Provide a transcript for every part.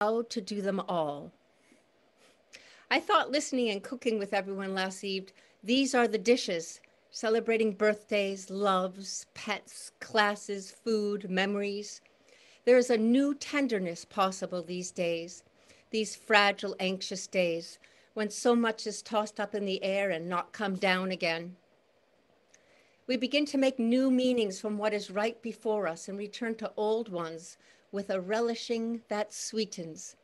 how to do them all. I thought listening and cooking with everyone last eve, these are the dishes celebrating birthdays, loves, pets, classes, food, memories. There is a new tenderness possible these days, these fragile, anxious days, when so much is tossed up in the air and not come down again. We begin to make new meanings from what is right before us and return to old ones with a relishing that sweetens.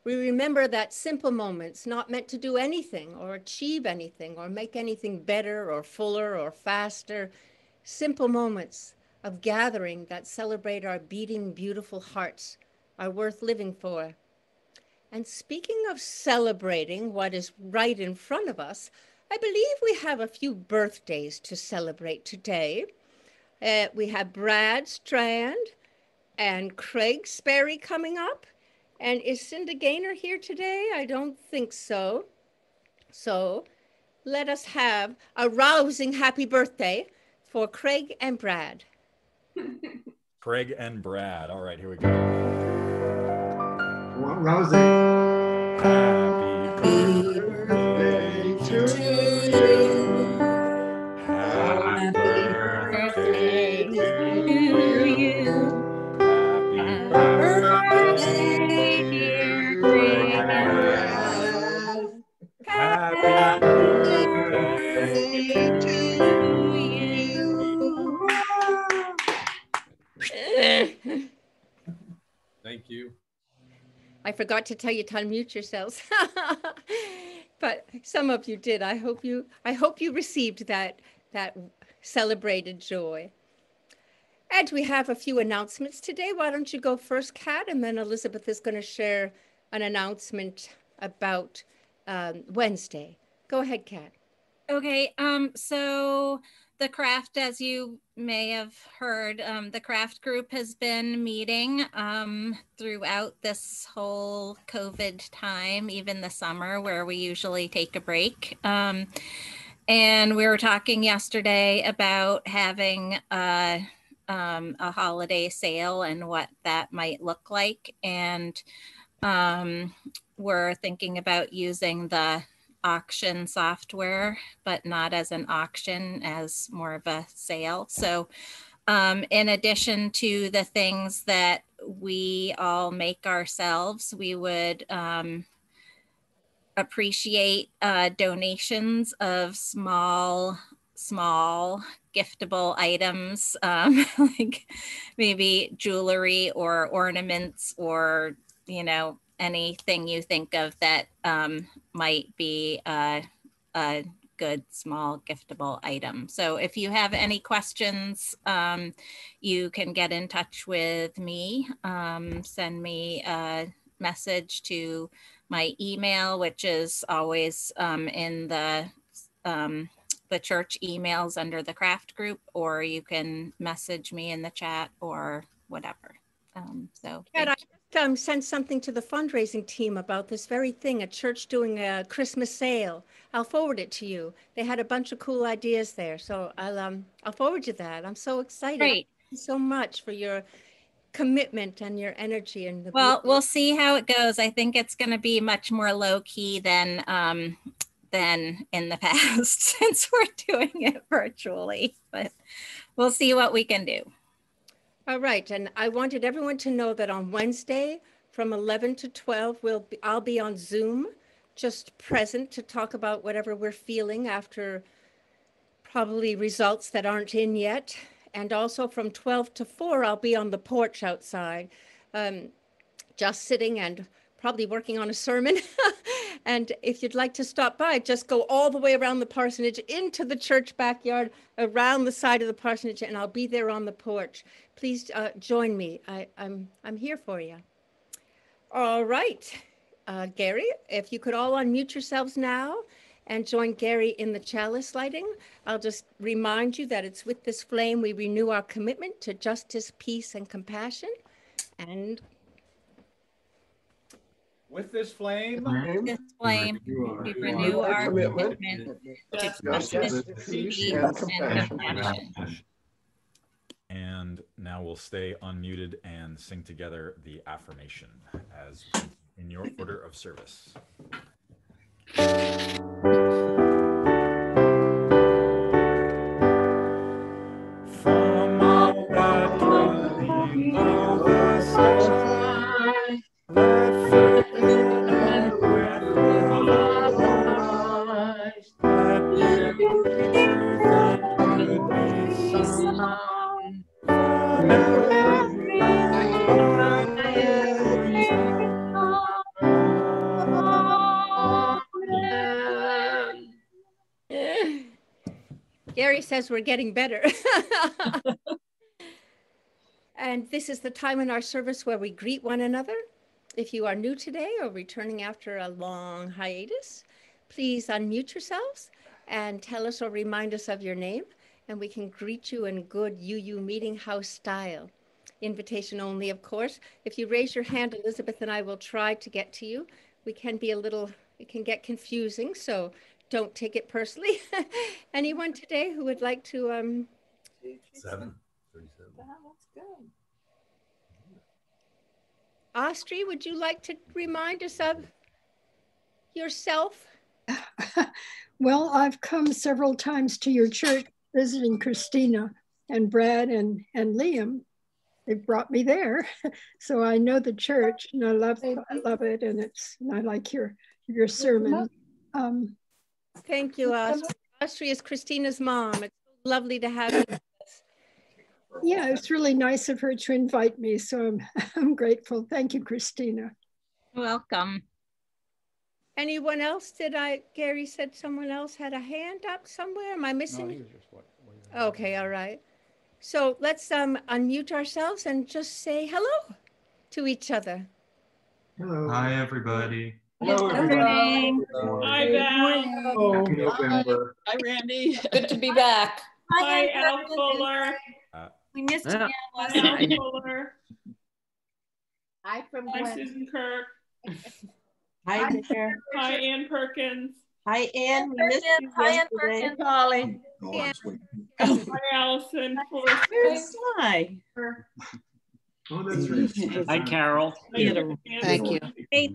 We remember that simple moments, not meant to do anything or achieve anything or make anything better or fuller or faster, simple moments of gathering that celebrate our beating, beautiful hearts are worth living for. And speaking of celebrating what is right in front of us, I believe we have a few birthdays to celebrate today. We have Brad Strand and Craig Sperry coming up. And is Cinda Gaynor here today? I don't think so. So let us have a rousing happy birthday for Craig and Brad. Craig and Brad. All right, here we go. Rousing. Happy birthday to you. Happy birthday to you. Happy birthday, dear Craig and Brad. Happy birthday to you. Thank you. I forgot to tell you to unmute yourselves, but some of you did. I hope you received that celebrated joy. And we have a few announcements today. Why don't you go first, Kat, and then Elizabeth is going to share an announcement about Wednesday. Go ahead, Kat. Okay, so the craft, as you may have heard, the craft group has been meeting throughout this whole COVID time, even the summer where we usually take a break. And we were talking yesterday about having a holiday sale and what that might look like. And we're thinking about using the auction software, but not as an auction, as more of a sale. So in addition to the things that we all make ourselves, we would appreciate donations of small giftable items, like maybe jewelry or ornaments, or, you know, anything you think of that might be a good small giftable item. So if you have any questions, you can get in touch with me. Send me a message to my email, which is always in the church emails under the craft group, or you can message me in the chat or whatever. So I sent something to the fundraising team about this very thing, a church doing a Christmas sale. I'll forward it to you. They had a bunch of cool ideas there, so I'll forward you that. I'm so excited. Great. Thank you so much for your commitment and your energy. And well, we'll see how it goes. I think it's going to be much more low key than in the past, since we're doing it virtually, but we'll see what we can do. All right, and I wanted everyone to know that on Wednesday from 11 to 12, I'll be on Zoom, just present to talk about whatever we're feeling after probably results that aren't in yet. And also from 12 to 4, I'll be on the porch outside, just sitting and probably working on a sermon. And if you'd like to stop by, just go all the way around the parsonage into the church backyard, around the side of the parsonage, and I'll be there on the porch. Please join me. I'm here for you. All right, Gary, if you could all unmute yourselves now and join Gary in the chalice lighting. I'll just remind you that it's with this flame we renew our commitment to justice, peace, and compassion. And with this flame, we renew our commitment to justice, peace, and compassion. And now we'll stay unmuted and sing together the affirmation as in your order of service. From all that can the sky, let faith and breath rise, let beauty, truth, and good be sung, from every Gary says we're getting better. And this is the time in our service where we greet one another. If you are new today or returning after a long hiatus, please unmute yourselves and tell us or remind us of your name, and we can greet you in good UU Meeting House style. Invitation only, of course. If you raise your hand, Elizabeth and I will try to get to you. We can be it can get confusing, so don't take it personally. Anyone today who would like to 7:37. That's good. Austri, would you like to remind us of yourself? Well, I've come several times to your church visiting Christina and Brad and Liam. They brought me there. So I know the church and I love it, and I like your sermon. Thank you, Austri. Austri is Christina's mom. It's lovely to have you. Yeah, it's really nice of her to invite me. So I'm grateful. Thank you, Christina. Welcome. Anyone else? Gary said someone else had a hand up somewhere. Am I missing? No, he was just Okay, all right. So let's unmute ourselves and just say hello to each other. Hello. Hi, everybody. Hello, Good everybody. morning. Hi, Val. Happy November. Hi, Randy. Good to be back. Hi, Al Fuller. We missed you Yeah. last Al night. Fuller. Hi from Hi, Gwen. Susan Kirk. Hi there. Hi, Ann Perkins. Hi, Ann. We missed you Hi, Ann yesterday. Perkins. Polly. Hi, Allison Forrest. Hi. Oh, that's right. Hi, Carol. Thank you. Hey,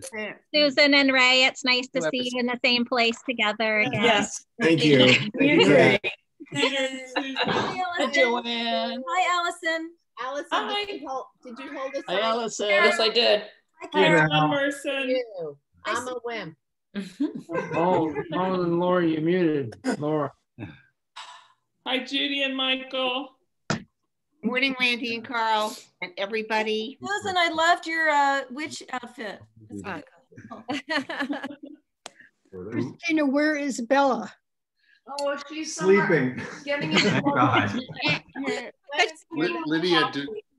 Susan and Ray, it's nice to see you in the same place together again. Yes. Thank you. Thank you. Great. Susan. Hi, Joanne. Hi, Allison. Allison, Hi. did you hold us? Hi, Allison. Yes, I did. Hi, Hi, Karen. Ron Merson. I'm a wimp. Oh, and Laura, you muted. Laura. Hi, Judy and Michael. Morning, Randy and Carl and everybody. Susan, I loved your witch outfit. Christina, where is Bella? Oh, she's Sleeping. getting Thank God. Lydia,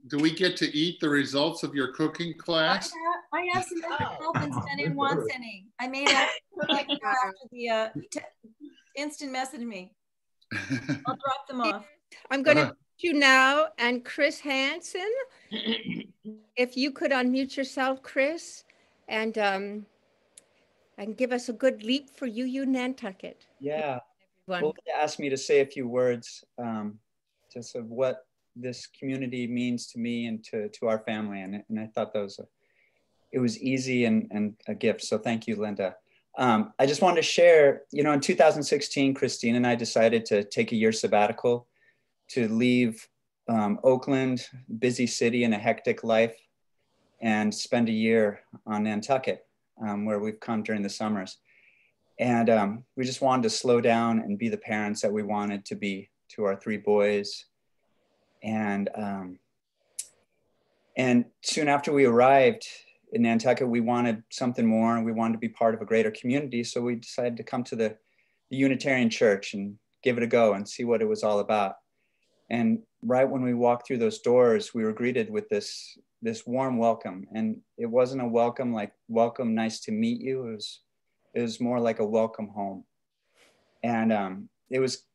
do we get to eat the results of your cooking class? I have some help and anyone wants any. I made a cookie after the instant message me. I'll drop them off. I'm going to you now, and Chris Hansen, if you could unmute yourself, Chris, and give us a good leap for UU Nantucket. Yeah. Everyone. Well, they asked me to say a few words just of what this community means to me and to our family, and I thought that it was easy and a gift. So thank you, Linda. I just wanted to share, in 2016, Christine and I decided to take a year sabbatical to leave Oakland, busy city and a hectic life, and spend a year on Nantucket, where we've come during the summers. And we just wanted to slow down and be the parents that we wanted to be to our 3 boys. And soon after we arrived in Nantucket, we wanted something more, and we wanted to be part of a greater community. So we decided to come to the Unitarian Church and give it a go and see what it was all about. And right when we walked through those doors, we were greeted with this warm welcome. And it wasn't a welcome like, welcome, nice to meet you. It was more like a welcome home. And it was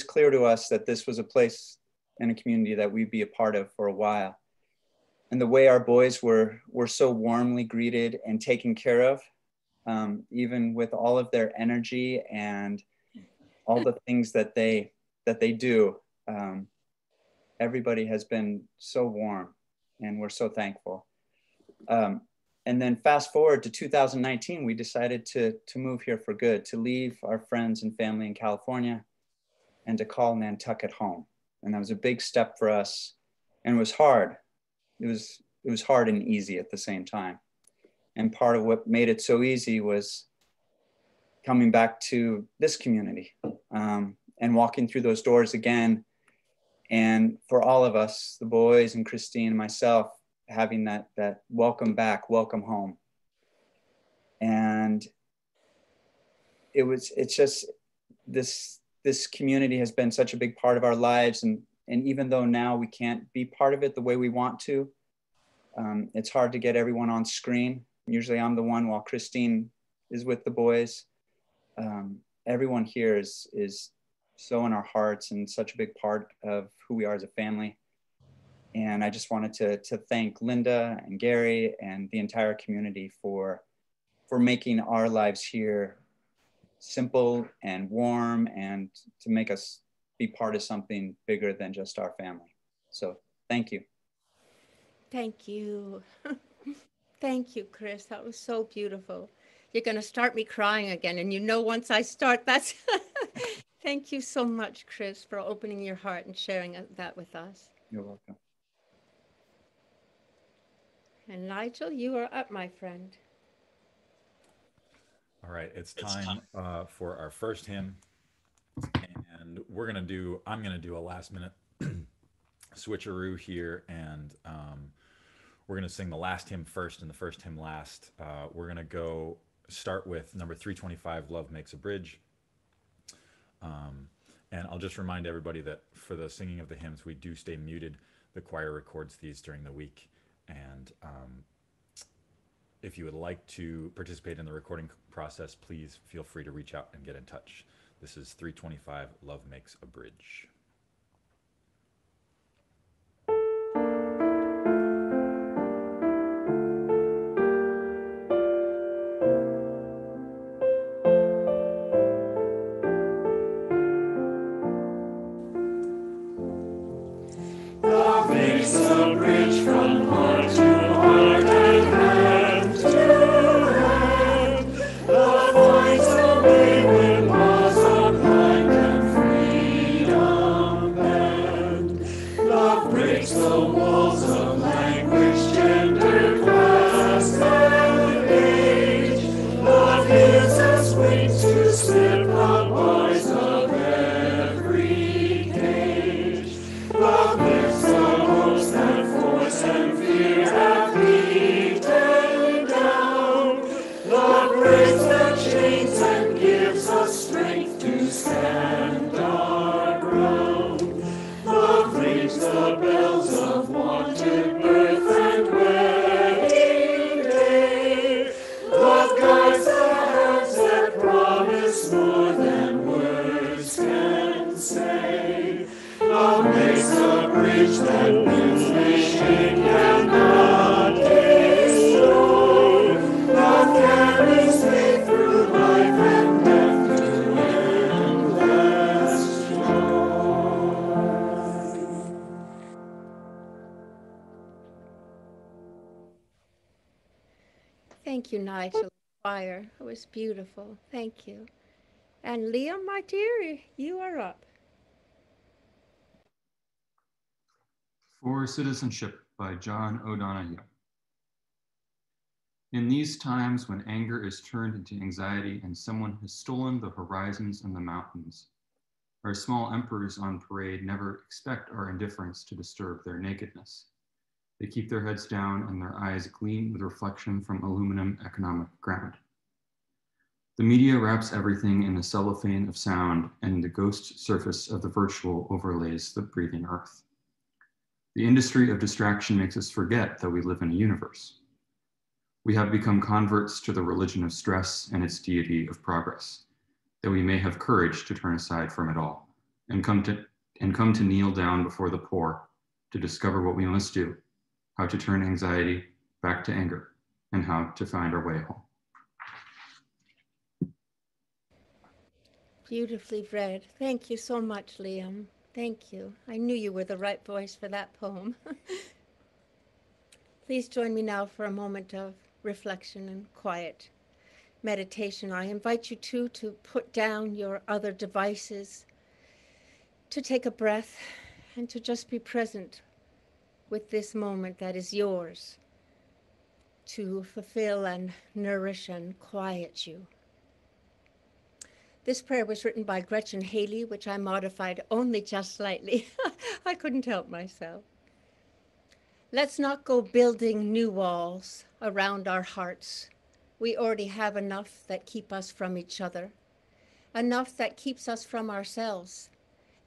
clear to us that this was a place and a community that we'd be a part of for a while. And the way our boys were so warmly greeted and taken care of, even with all of their energy and all the things that they do, everybody has been so warm, and we're so thankful. And then fast forward to 2019, we decided to move here for good, to leave our friends and family in California and to call Nantucket home. And that was a big step for us, and it was hard. It was hard and easy at the same time. And part of what made it so easy was coming back to this community and walking through those doors again. And for all of us, the boys and Christine and myself, having that welcome back, welcome home. And it's just this community has been such a big part of our lives. And even though now we can't be part of it the way we want to, it's hard to get everyone on screen. Usually I'm the one while Christine is with the boys. Everyone here is so in our hearts and such a big part of who we are as a family. And I just wanted to thank Linda and Gary and the entire community for making our lives here simple and warm, and to make us be part of something bigger than just our family. So thank you. Thank you. Thank you, Chris. That was so beautiful. You're going to start me crying again. And you know, once I start, that's... Thank you so much, Chris, for opening your heart and sharing that with us. You're welcome. And Nigel, you are up, my friend. All right, it's time for our first hymn. And I'm going to do a last minute switcheroo here. And we're going to sing the last hymn first and the first hymn last. We're going to start with number 325, Love Makes a Bridge. And I'll just remind everybody that for the singing of the hymns, we do stay muted. The choir records these during the week. And if you would like to participate in the recording process, please feel free to reach out and get in touch. This is 325, Love Makes a Bridge. Love makes a bridge from heart to heart and hand to hand. Love finds a way when laws of life and freedom bend. Love breaks the walls of language, gender, class, and age. Love gives us wings to slip the bars of every cage. Love lifts the hopes that force and fear have beaten down. Love breaks the chains and gives us strength to stand our ground. Love rings the bells of wanted birth and wedding day. Love guides the hands that promise more than words can say. Love makes a bridge that winds may shake and not destroy. Love carries faith through life and death to endless joy. Thank you, Nigel. Choir. It was beautiful. Thank you. And Liam, my dear, you are up. For Citizenship by John O'Donohue. In these times when anger is turned into anxiety and someone has stolen the horizons and the mountains, our small emperors on parade never expect our indifference to disturb their nakedness. They keep their heads down and their eyes gleam with reflection from aluminum economic ground. The media wraps everything in the cellophane of sound, and the ghost surface of the virtual overlays the breathing earth. The industry of distraction makes us forget that we live in a universe. We have become converts to the religion of stress and its deity of progress, that we may have courage to turn aside from it all and come to kneel down before the poor to discover what we must do, how to turn anxiety back to anger, and how to find our way home. Beautifully read. Thank you so much, Liam. Thank you. I knew you were the right voice for that poem. Please join me now for a moment of reflection and quiet meditation. I invite you to put down your other devices, to take a breath, and to just be present with this moment that is yours to fulfill and nourish and quiet you. This prayer was written by Gretchen Haley, which I modified only just slightly. I couldn't help myself. Let's not go building new walls around our hearts. We already have enough that keep us from each other, enough that keeps us from ourselves,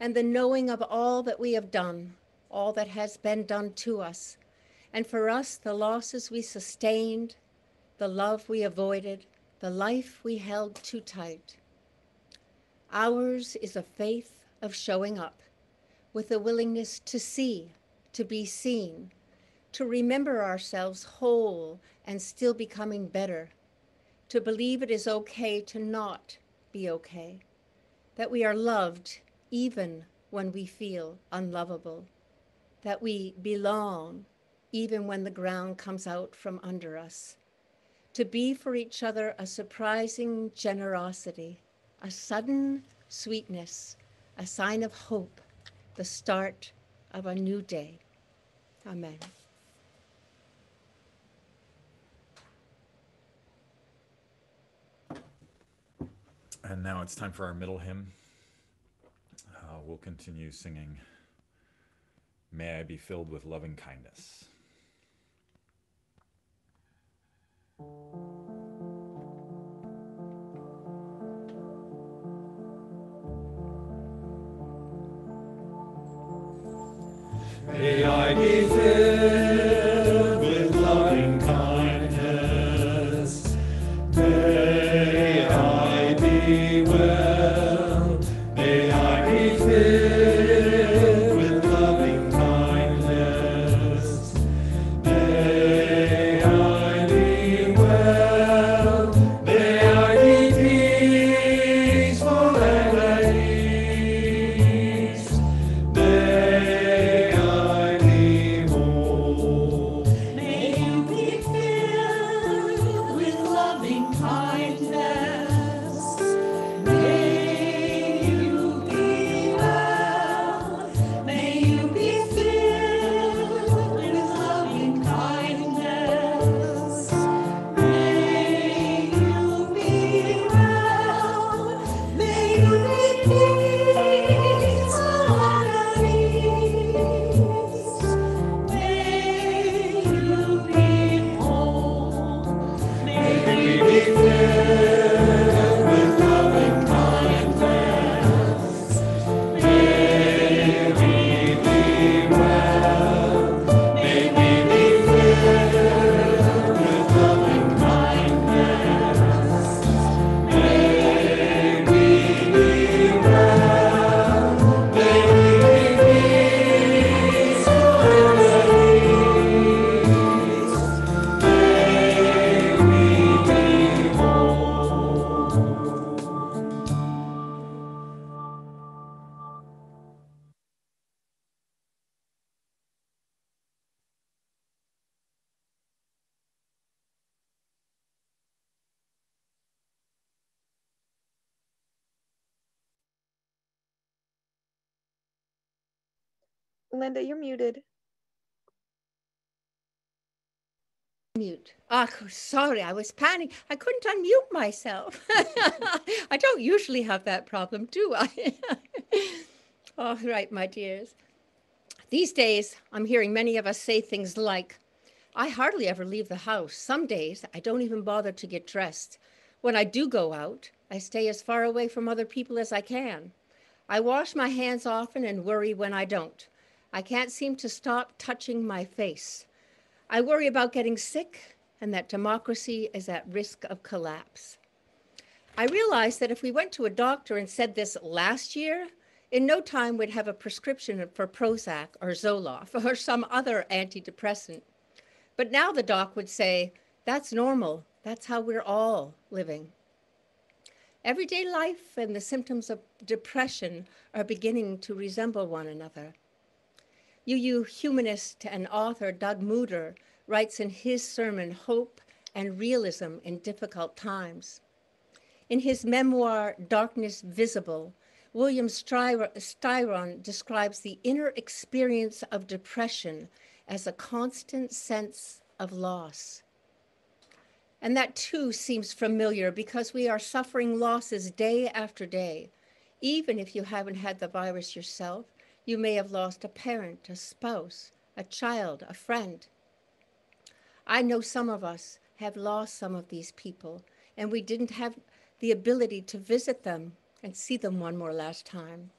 and the knowing of all that we have done, all that has been done to us, and for us, the losses we sustained, the love we avoided, the life we held too tight. Ours is a faith of showing up with a willingness to see, to be seen, to remember ourselves whole and still becoming better, to believe it is okay to not be okay, that we are loved even when we feel unlovable, that we belong even when the ground comes out from under us, to be for each other a surprising generosity, a sudden sweetness, a sign of hope, the start of a new day. Amen. And now it's time for our middle hymn. We'll continue singing, May I Be Filled with Loving Kindness. May I be filled with loving kindness. May I be well. May I be filled with loving kindness. May I be well. May I be peaceful and at ease. May I be whole. May you be filled with loving kindness. May you be well. May you be filled with loving kindness. May you be well. May you be peaceful and at ease. May you be whole. May we be filled with loving kindness. May we be well. May we be filled with loving kindness. May we be well. May we be peaceful and at ease. May we be whole. Linda, you're muted. Mute. Ah, sorry, I was panicking. I couldn't unmute myself. I don't usually have that problem, do I? All right, my dears. These days, I'm hearing many of us say things like, I hardly ever leave the house. Some days, I don't even bother to get dressed. When I do go out, I stay as far away from other people as I can. I wash my hands often and worry when I don't. I can't seem to stop touching my face. I worry about getting sick and that democracy is at risk of collapse. I realized that if we went to a doctor and said this last year, in no time we'd have a prescription for Prozac or Zoloft or some other antidepressant. But now the doc would say, that's normal. That's how we're all living. Everyday life and the symptoms of depression are beginning to resemble one another. UU humanist and author Doug Mooder writes in his sermon, Hope and Realism in Difficult Times. In his memoir, Darkness Visible, William Styron describes the inner experience of depression as a constant sense of loss. And that too seems familiar because we are suffering losses day after day. Even if you haven't had the virus yourself, you may have lost a parent, a spouse, a child, a friend. I know some of us have lost some of these people, and we didn't have the ability to visit them and see them one more last time.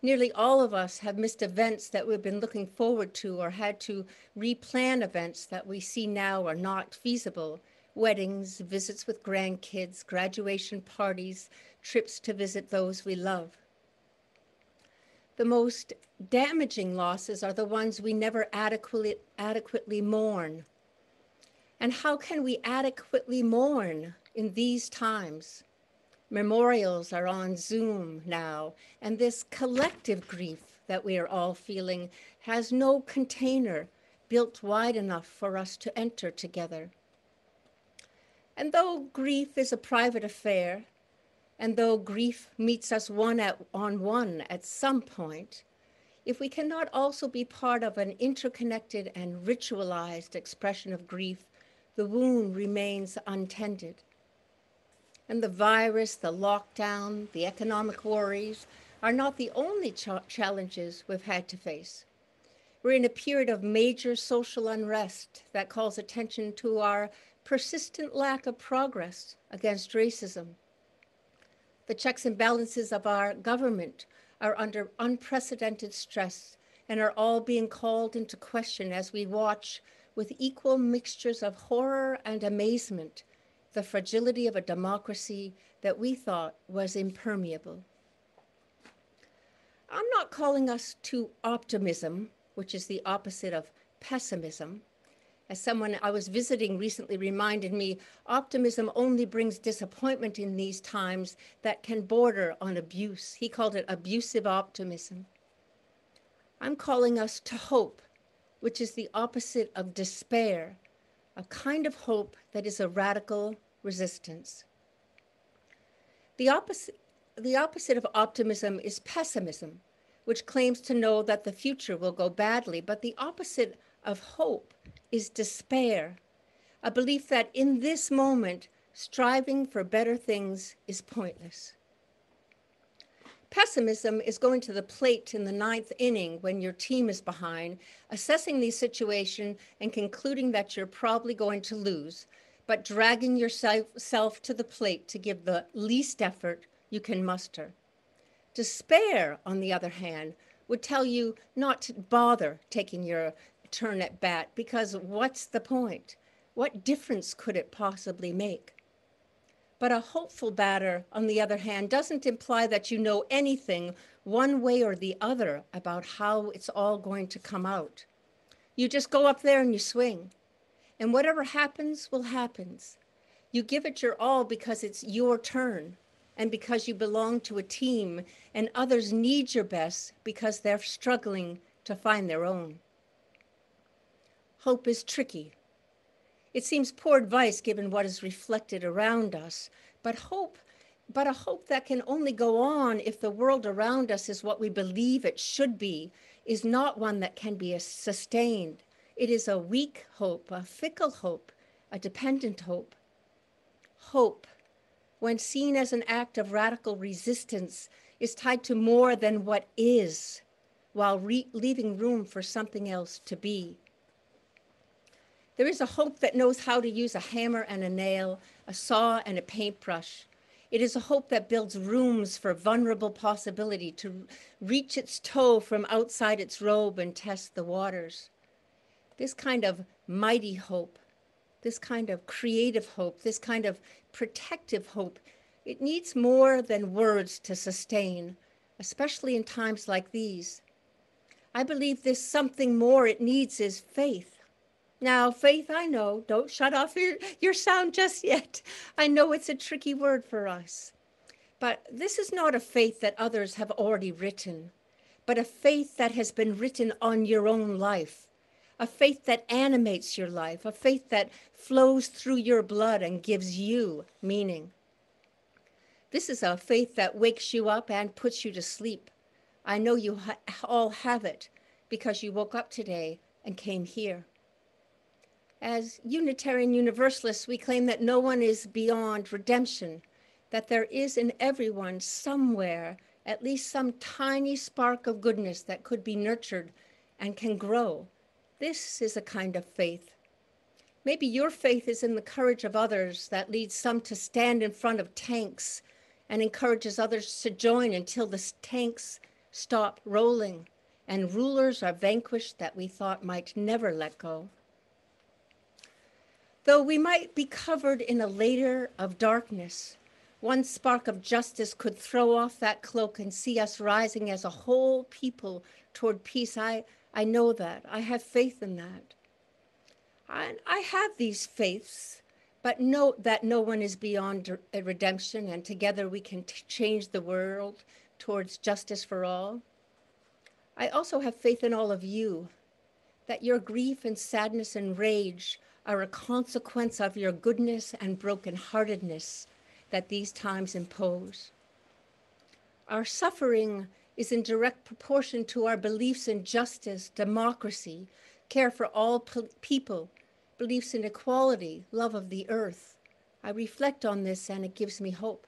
Nearly all of us have missed events that we've been looking forward to or had to replan events that we see now are not feasible. Weddings, visits with grandkids, graduation parties, trips to visit those we love. The most damaging losses are the ones we never adequately mourn. And how can we adequately mourn in these times? Memorials are on Zoom now, and this collective grief that we are all feeling has no container built wide enough for us to enter together. And though grief is a private affair, and though grief meets us one-on-one at some point, if we cannot also be part of an interconnected and ritualized expression of grief, the wound remains untended. And the virus, the lockdown, the economic worries are not the only challenges we've had to face. We're in a period of major social unrest that calls attention to our persistent lack of progress against racism. The checks and balances of our government are under unprecedented stress and are all being called into question as we watch with equal mixtures of horror and amazement the fragility of a democracy that we thought was impermeable. I'm not calling us to optimism, which is the opposite of pessimism. As someone I was visiting recently reminded me, optimism only brings disappointment in these times that can border on abuse. He called it abusive optimism. I'm calling us to hope, which is the opposite of despair, a kind of hope that is a radical resistance. The opposite of optimism is pessimism, which claims to know that the future will go badly, but the opposite of hope is despair, a belief that in this moment, striving for better things is pointless. Pessimism is going to the plate in the ninth inning when your team is behind, assessing the situation and concluding that you're probably going to lose, but dragging yourself to the plate to give the least effort you can muster. Despair, on the other hand, would tell you not to bother taking your turn at bat because what's the point? What difference could it possibly make? But a hopeful batter, on the other hand, doesn't imply that you know anything one way or the other about how it's all going to come out. You just go up there and you swing. And whatever happens will happen. You give it your all because it's your turn and because you belong to a team and others need your best because they're struggling to find their own. Hope is tricky. It seems poor advice given what is reflected around us, but a hope that can only go on if the world around us is what we believe it should be, is not one that can be sustained. It is a weak hope, a fickle hope, a dependent hope. Hope, when seen as an act of radical resistance, is tied to more than what is, while leaving room for something else to be. There is a hope that knows how to use a hammer and a nail, a saw and a paintbrush. It is a hope that builds rooms for vulnerable possibility to reach its toe from outside its robe and test the waters. This kind of mighty hope, this kind of creative hope, this kind of protective hope, it needs more than words to sustain, especially in times like these. I believe this something more it needs is faith. Now, faith, I know, don't shut off your sound just yet. I know it's a tricky word for us. But this is not a faith that others have already written, but a faith that has been written on your own life, a faith that animates your life, a faith that flows through your blood and gives you meaning. This is a faith that wakes you up and puts you to sleep. I know you all have it because you woke up today and came here. As Unitarian Universalists, we claim that no one is beyond redemption, that there is in everyone somewhere at least some tiny spark of goodness that could be nurtured and can grow. This is a kind of faith. Maybe your faith is in the courage of others that leads some to stand in front of tanks and encourages others to join until the tanks stop rolling and rulers are vanquished that we thought might never let go. Though we might be covered in a layer of darkness, one spark of justice could throw off that cloak and see us rising as a whole people toward peace. I know that. I have faith in that. I have these faiths, but know that no one is beyond a redemption, and together we can change the world towards justice for all. I also have faith in all of you, that your grief and sadness and rage are a consequence of your goodness and brokenheartedness that these times impose. Our suffering is in direct proportion to our beliefs in justice, democracy, care for all people, beliefs in equality, love of the earth. I reflect on this and it gives me hope.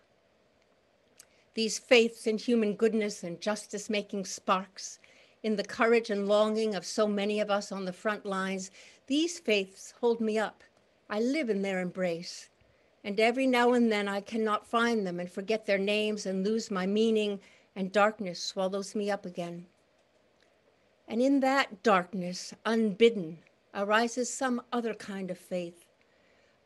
These faiths in human goodness and justice-making sparks, in the courage and longing of so many of us on the front lines, these faiths hold me up. I live in their embrace. And every now and then I cannot find them and forget their names and lose my meaning, and darkness swallows me up again. And in that darkness, unbidden, arises some other kind of faith,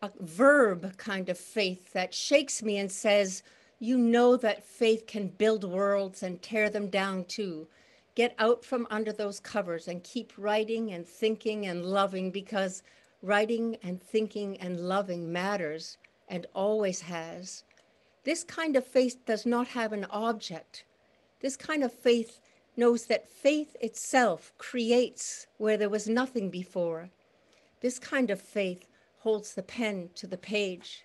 a verb kind of faith that shakes me and says, you know that faith can build worlds and tear them down too. Get out from under those covers and keep writing and thinking and loving, because writing and thinking and loving matters and always has. This kind of faith does not have an object. This kind of faith knows that faith itself creates where there was nothing before. This kind of faith holds the pen to the page.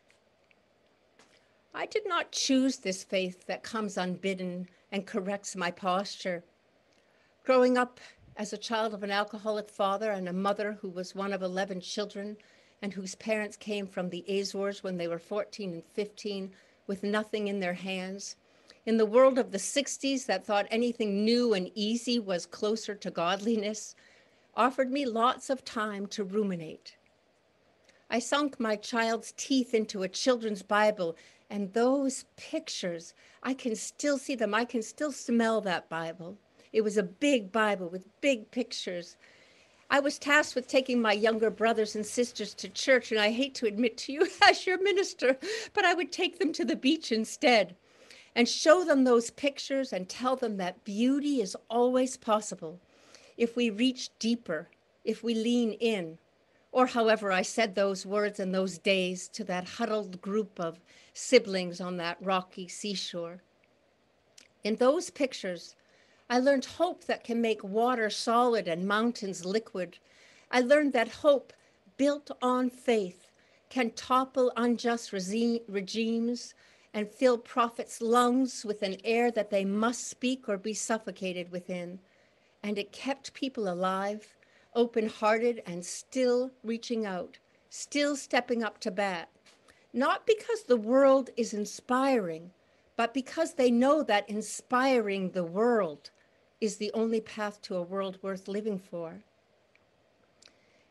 I did not choose this faith that comes unbidden and corrects my posture. Growing up as a child of an alcoholic father and a mother who was one of 11 children and whose parents came from the Azores when they were 14 and 15 with nothing in their hands, in the world of the 60s that thought anything new and easy was closer to godliness, offered me lots of time to ruminate. I sunk my child's teeth into a children's Bible, and those pictures, I can still see them. I can still smell that Bible. It was a big Bible with big pictures. I was tasked with taking my younger brothers and sisters to church, and I hate to admit to you as your minister, but I would take them to the beach instead and show them those pictures and tell them that beauty is always possible if we reach deeper, if we lean in, or however I said those words in those days to that huddled group of siblings on that rocky seashore. In those pictures, I learned hope that can make water solid and mountains liquid. I learned that hope built on faith can topple unjust regimes and fill prophets' lungs with an air that they must speak or be suffocated within. And it kept people alive, open-hearted, and still reaching out, still stepping up to bat. Not because the world is inspiring, but because they know that inspiring the world is the only path to a world worth living for.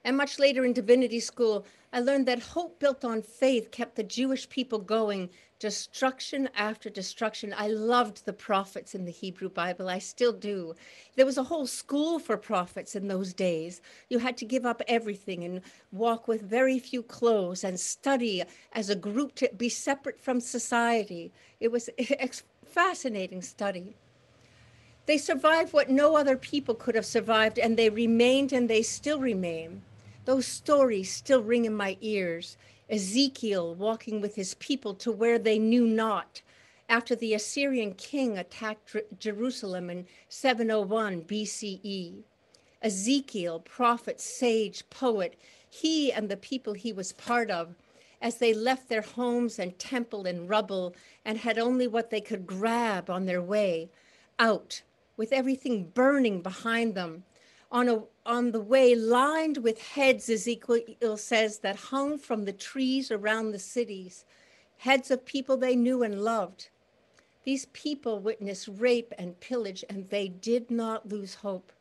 And much later in divinity school, I learned that hope built on faith kept the Jewish people going, destruction after destruction. I loved the prophets in the Hebrew Bible. I still do. There was a whole school for prophets in those days. You had to give up everything and walk with very few clothes and study as a group to be separate from society. It was a fascinating study. They survived what no other people could have survived, and they remained and they still remain. Those stories still ring in my ears. Ezekiel walking with his people to where they knew not. after the Assyrian king attacked Jerusalem in 701 BCE. Ezekiel, prophet, sage, poet, he and the people he was part of, as they left their homes and temple in rubble and had only what they could grab on their way out, with everything burning behind them, on the way lined with heads, Ezekiel says, that hung from the trees around the cities, heads of people they knew and loved. These people witnessed rape and pillage, and they did not lose hope.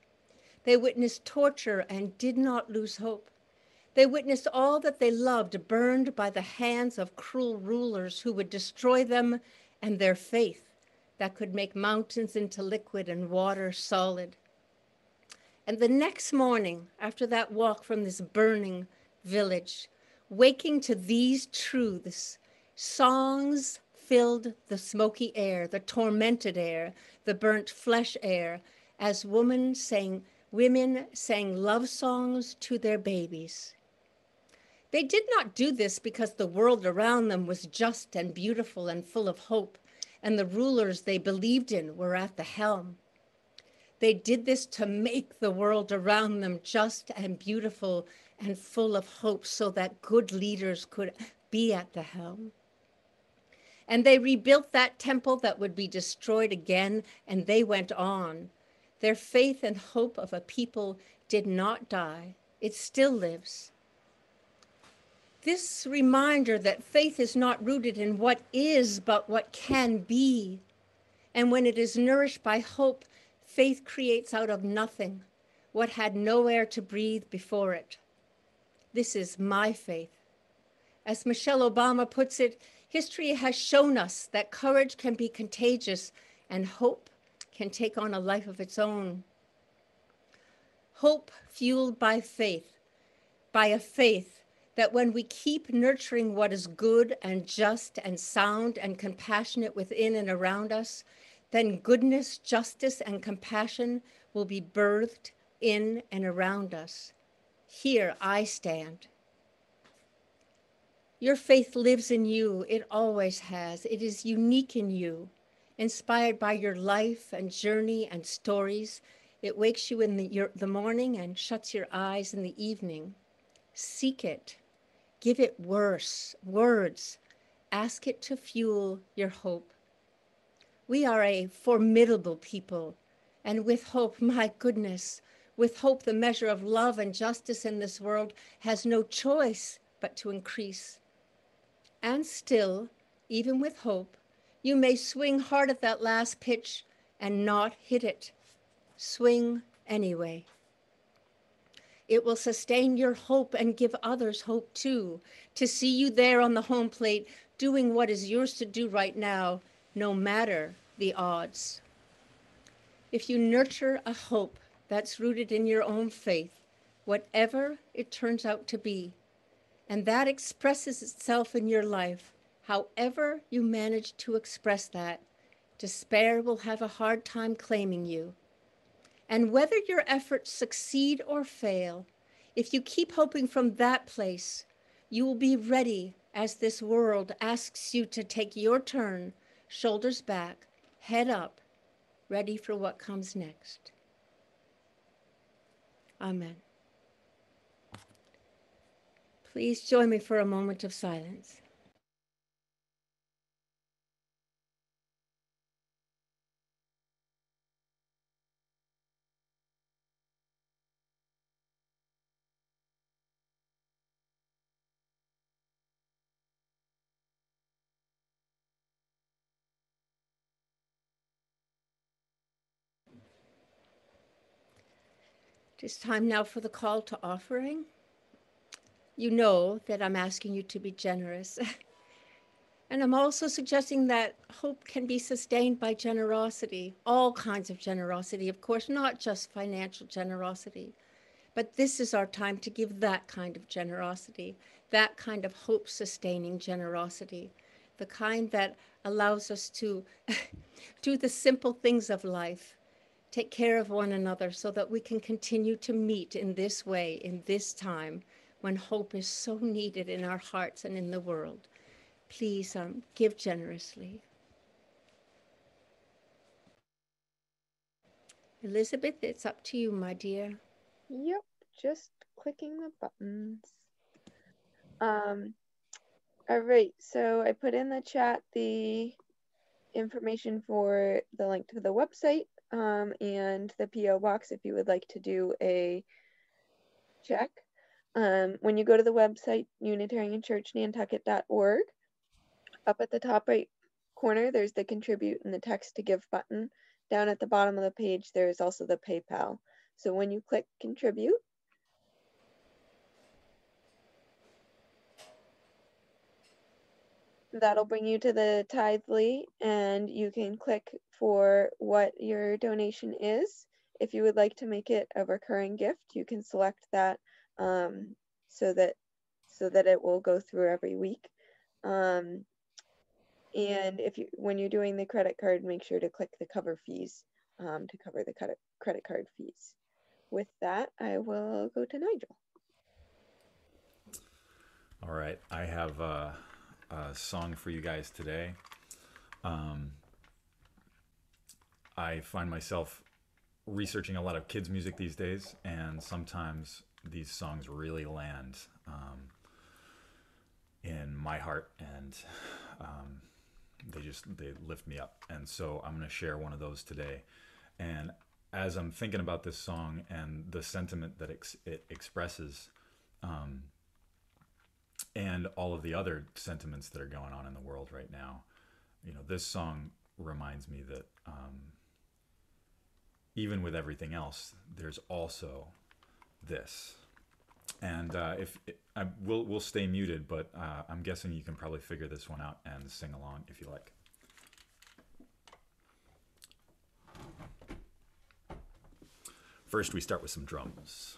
They witnessed torture and did not lose hope. They witnessed all that they loved burned by the hands of cruel rulers who would destroy them and their faith that could make mountains into liquid and water solid. And the next morning, after that walk from this burning village, waking to these truths, songs filled the smoky air, the tormented air, the burnt flesh air, as women sang love songs to their babies. They did not do this because the world around them was just and beautiful and full of hope, and the rulers they believed in were at the helm. They did this to make the world around them just and beautiful and full of hope so that good leaders could be at the helm. And they rebuilt that temple that would be destroyed again, and they went on. Their faith and hope of a people did not die. It still lives. This reminder that faith is not rooted in what is, but what can be. And when it is nourished by hope, faith creates out of nothing what had no air to breathe before it. This is my faith. As Michelle Obama puts it, history has shown us that courage can be contagious and hope can take on a life of its own. Hope fueled by faith, by a faith that when we keep nurturing what is good and just and sound and compassionate within and around us, then goodness, justice, and compassion will be birthed in and around us. Here I stand. Your faith lives in you. It always has. It is unique in you, inspired by your life and journey and stories. It wakes you in the morning and shuts your eyes in the evening. Seek it. Give it words. Ask it to fuel your hope. We are a formidable people, and with hope, my goodness, with hope, the measure of love and justice in this world has no choice but to increase. And still, even with hope, you may swing hard at that last pitch and not hit it. Swing anyway. It will sustain your hope and give others hope too, to see you there on the home plate doing what is yours to do right now, no matter the odds. If you nurture a hope that's rooted in your own faith, whatever it turns out to be, and that expresses itself in your life, however you manage to express that, despair will have a hard time claiming you. And whether your efforts succeed or fail, if you keep hoping from that place, you will be ready as this world asks you to take your turn, shoulders back, head up, ready for what comes next. Amen. Please join me for a moment of silence. It's time now for the call to offering. You know that I'm asking you to be generous. And I'm also suggesting that hope can be sustained by generosity, all kinds of generosity, of course, not just financial generosity. But this is our time to give that kind of generosity, that kind of hope-sustaining generosity, the kind that allows us to do the simple things of life, take care of one another so that we can continue to meet in this way, in this time, when hope is so needed in our hearts and in the world. Please give generously. Elizabeth, it's up to you, my dear. Yep, just clicking the buttons. All right, so I put in the chat the information for the link to the website and the PO box if you would like to do a check. When you go to the website, unitarianchurchnantucket.org, up at the top right corner, there's the contribute and the text to give button. Down at the bottom of the page, there is also the PayPal. So when you click contribute, that'll bring you to the Tithely, and you can click for what your donation is. If you would like to make it a recurring gift, you can select that so that it will go through every week. And when you're doing the credit card, make sure to click the cover fees to cover the credit card fees. With that, I will go to Nigel. All right, I have a song for you guys today. I find myself researching a lot of kids' music these days, and sometimes these songs really land in my heart, and they lift me up. And so I'm going to share one of those today. And as I'm thinking about this song and the sentiment that it expresses, and all of the other sentiments that are going on in the world right now, this song reminds me that even with everything else, there's also this. And we'll stay muted, but I'm guessing you can probably figure this one out and sing along if you like. First, we start with some drums.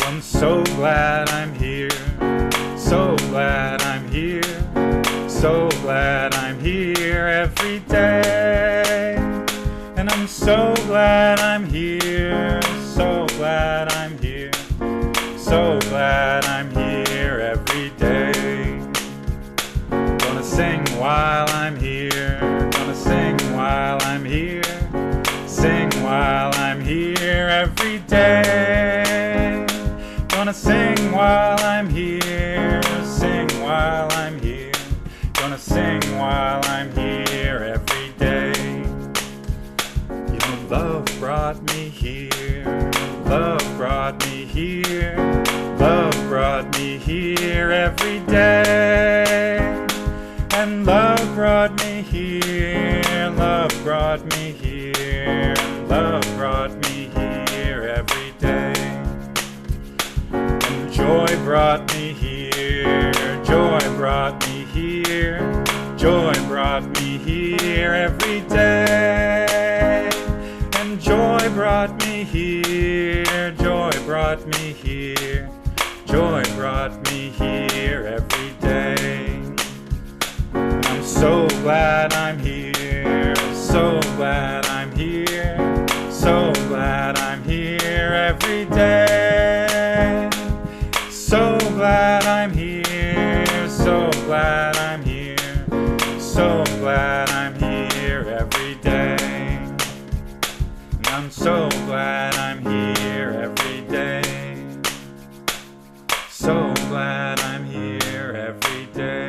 I'm so glad I'm here, so glad I'm here, so glad I'm here every day. And I'm so glad I'm here, so glad I'm here, so glad I'm here every day. Gonna sing while I'm here, gonna sing while I'm here, sing while I'm here every day. Gonna sing while I'm here, sing while I'm here, gonna sing while I'm here every day. You know, love brought me here, love brought me here, love brought me here every day. And love brought me here, love brought me here, love brought me here every day. Joy brought me here, joy brought me here, joy brought me here every day. And joy brought me here, joy brought me here, joy brought me here every day. I'm so glad I'm here, so glad I'm here, so glad I'm here every day. So glad I'm here, so glad I'm here, so glad I'm here every day. And I'm so glad I'm here every day, so glad I'm here every day.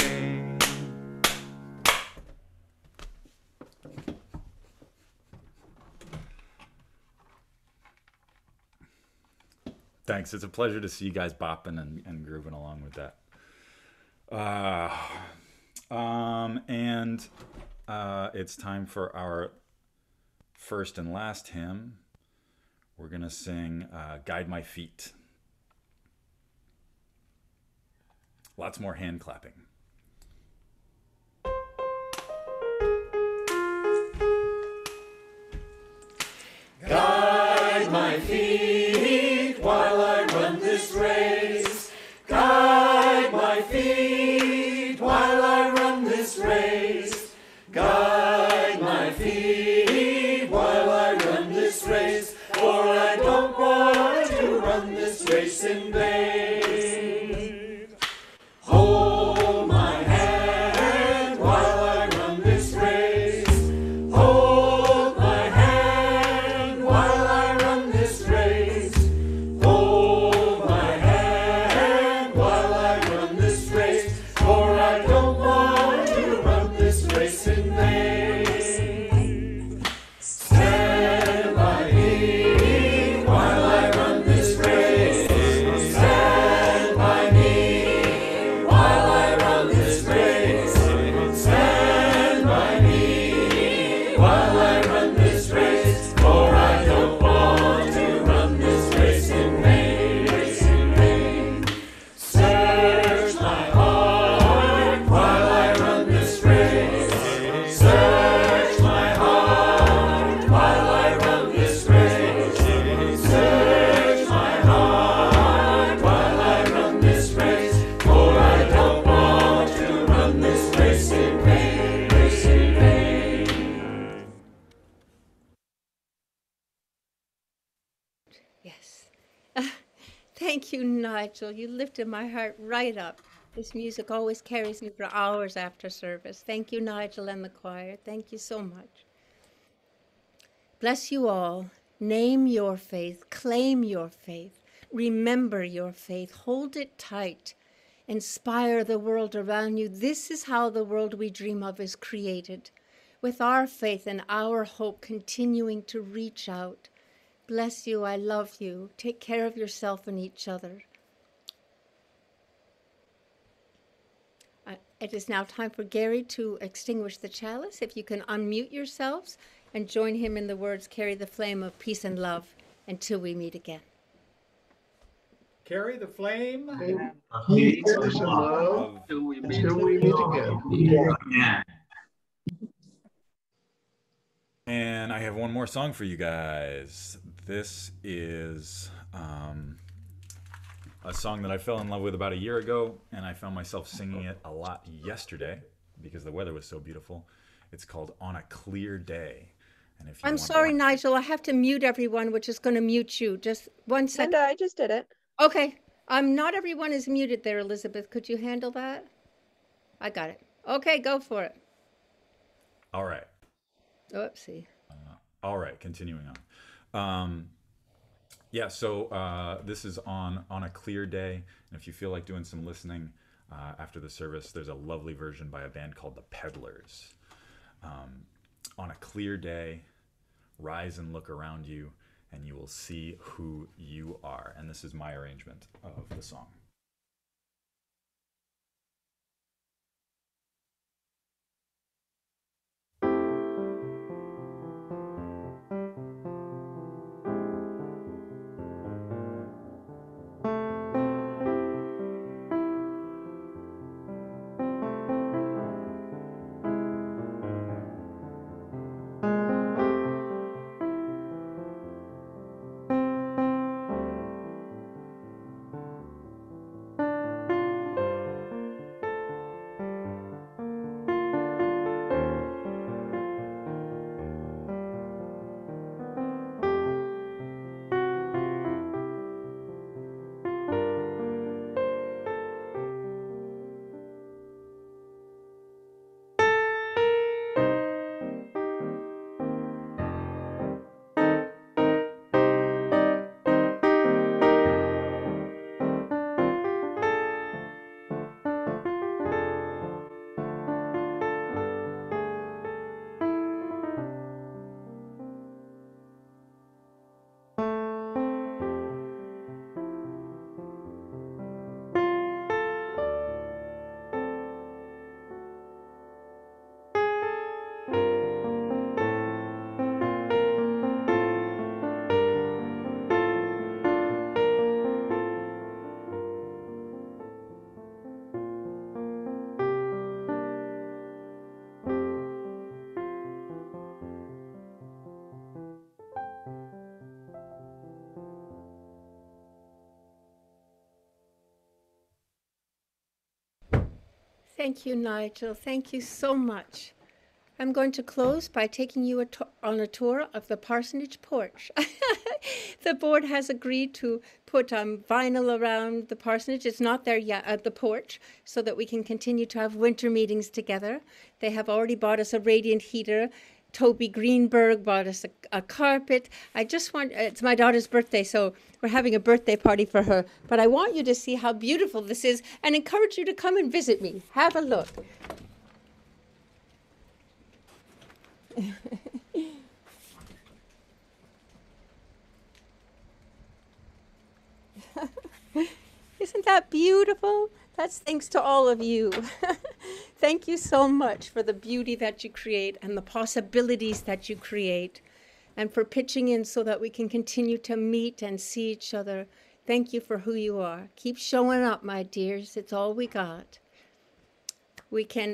Thanks. It's a pleasure to see you guys bopping and grooving along with that. It's time for our first and last hymn. We're going to sing Guide My Feet. Lots more hand clapping. Guide my feet while I run this race. Guide my feet while I run this race. Guide my feet while I run this race. For I don't want to run this race in vain. Hold my hand while I run this race. Hold my hand while I run this race. Hold my hand while I run this race. For I don't want to run this race in vain. Stand by me while I run this race. Stand by me while I run this race. Stand by me while I run this race. For I don't want to run this race in vain. Search my heart while I run this race. Search my heart while I run this race. Search my heart while I run this race. For I don't want to run this race in vain. Race in vain. Yes. Thank you, Nigel. You lifted my heart right up. This music always carries me for hours after service. Thank you, Nigel and the choir. Thank you so much. Bless you all. Name your faith. Claim your faith. Remember your faith. Hold it tight. Inspire the world around you. This is how the world we dream of is created. With our faith and our hope continuing to reach out. Bless you. I love you. Take care of yourself and each other. It is now time for Gary to extinguish the chalice. If you can unmute yourselves and join him in the words, carry the flame of peace and love until we meet again. Carry the flame. Peace and love until we meet again. Yeah. And I have one more song for you guys. This is a song that I fell in love with about a year ago, and I found myself singing it a lot yesterday because the weather was so beautiful. It's called On a Clear Day. And if you I'm want sorry, to... Nigel. I have to mute everyone, which is going to mute you. Just 1 second. Linda, I just did it. Okay. Not everyone is muted there, Elizabeth. Could you handle that? I got it. Okay, go for it. All right. Oopsie. All right, continuing on. So this is on a clear day, and if you feel like doing some listening after the service, there's a lovely version by a band called The Peddlers. On a clear day, rise and look around you, and you will see who you are. And this is my arrangement of the song. Thank you, Nigel. Thank you so much. I'm going to close by taking you on a tour of the parsonage porch. The board has agreed to put vinyl around the parsonage. It's not there yet at the porch, so that we can continue to have winter meetings together. They have already bought us a radiant heater. Toby Greenberg bought us a carpet. It's my daughter's birthday, so we're having a birthday party for her. But I want you to see how beautiful this is and encourage you to come and visit me. Have a look. Isn't that beautiful? That's thanks to all of you. Thank you so much for the beauty that you create and the possibilities that you create, and for pitching in so that we can continue to meet and see each other. Thank you for who you are. Keep showing up, my dears. It's all we got. We can